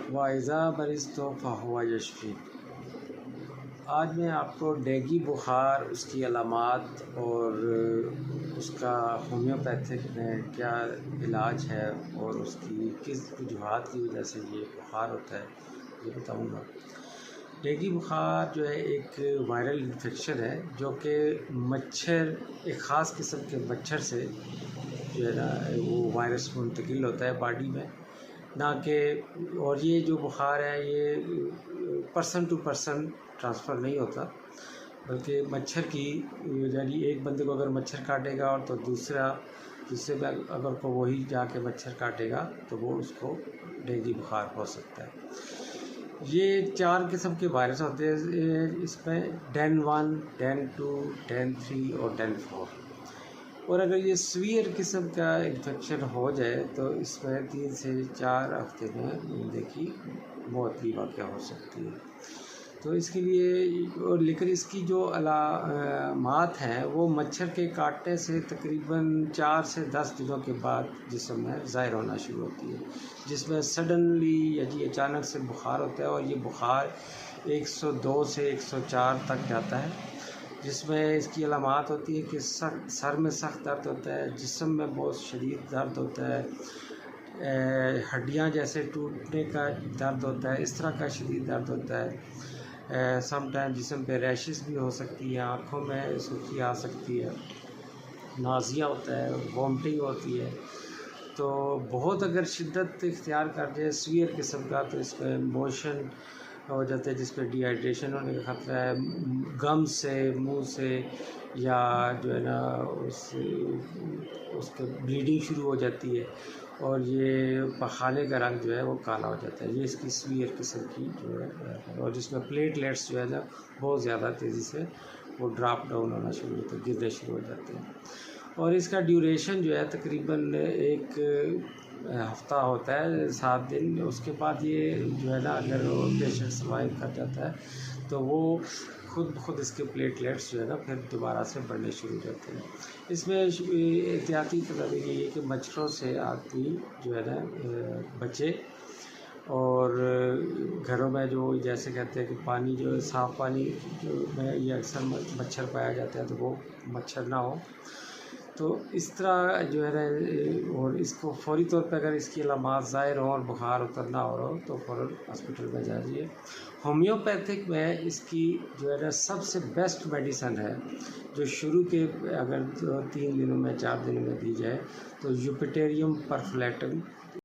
وَإِذَا مَرِضْتُ فَهُوَ يَشْفِينِ۔ آج میں آپ کو ڈینگی بخار، اس کی علامات اور اس کا ہومیوپیتھک میں کیا علاج ہے اور اس کی کس وجوہات کی وجہ سے یہ بخار ہوتا ہے یہ بتاؤں گا۔ ڈینگی بخار جو ہے ایک وائرل انفیکشن ہے جو کہ مچھر، ایک خاص قسم کے مچھر سے جو ہے نا وہ وائرس منتقل ہوتا ہے باڈی میں، نہ کہ اور یہ جو بخار ہے یہ پرسن ٹو پرسن ٹرانسفر نہیں ہوتا، بلکہ مچھر کی یعنی ایک بندے کو اگر مچھر کاٹے گا اور تو دوسرے میں اگر کو وہی جا کے مچھر کاٹے گا تو وہ اس کو ڈینگی بخار ہو سکتا ہے۔ یہ 4 قسم کے وائرس ہوتے ہیں اس میں، ڈین 1، ڈین 2، ڈین 3 اور ڈین 4۔ اور اگر یہ سویئر قسم کا انفیکشن ہو جائے تو اس میں 3 سے 4 ہفتے میں دیکھی موت بھی واقع ہو سکتی ہے۔ تو اس کے لیے لیکن اس کی جو علامات ہیں وہ مچھر کے کاٹنے سے تقریباً 4 سے 10 دنوں کے بعد جسم میں ظاہر ہونا شروع ہوتی ہے، جس میں سڈنلی یا اچانک سے بخار ہوتا ہے، اور یہ بخار 102 سے 104 تک جاتا ہے، جس میں اس کی علامات ہوتی ہے کہ سر میں سخت درد ہوتا ہے، جسم میں بہت شدید درد ہوتا ہے، ہڈیاں جیسے ٹوٹنے کا درد ہوتا ہے، اس طرح کا شدید درد ہوتا ہے۔ سم ٹائم جسم پہ ریشز بھی ہو سکتی ہے، آنکھوں میں سرخی آ سکتی ہے، نازیہ ہوتا ہے، وامٹنگ ہوتی ہے۔ تو بہت اگر شدت اختیار کر جائے سویئر قسم کا تو اس میں موشن ہو جاتا ہے، جس پہ ڈی ہائیڈریشن ہونے کا خطرہ ہے، گم سے، منہ سے، یا جو ہے نا اس کے بلیڈنگ شروع ہو جاتی ہے، اور یہ پخانے کا رنگ جو ہے وہ کالا ہو جاتا ہے۔ یہ اس کی سویئر قسم کی جو ہے، اور جس میں پلیٹلیٹس جو ہے نا بہت زیادہ تیزی سے وہ ڈراپ ڈاؤن ہونا شروع ہوتا ہے، گرنے شروع ہو جاتے ہیں، اور اس کا ڈیوریشن جو ہے تقریباً 1 ہفتہ ہوتا ہے، 7 دن۔ اس کے بعد یہ جو ہے نا اگر پیشنٹ سروائیو کر جاتا ہے تو وہ خود بخود اس کے پلیٹلیٹس جو ہے نا پھر دوبارہ سے بڑھنے شروع ہو جاتے ہیں۔ اس میں احتیاطی تدابیر یہ ہے کہ مچھروں سے آدمی جو ہے نا بچے، اور گھروں میں جو جیسے کہتے ہیں کہ پانی جو ہے صاف پانی جو میں یہ اکثر مچھر پایا جاتا ہے تو وہ مچھر نہ ہو۔ تو اس طرح جو ہے نا، اور اس کو فوری طور پہ اگر اس کی علامات ظاہر ہوں اور بخار اترنا ہو رہا ہو تو فوراً ہاسپٹل میں جائیے۔ ہومیوپیتھک میں اس کی جو ہے نا سب سے بیسٹ میڈیسن ہے جو شروع کے اگر 3 دنوں میں 4 دنوں میں دی جائے تو یوپیٹیریم پرفلیٹم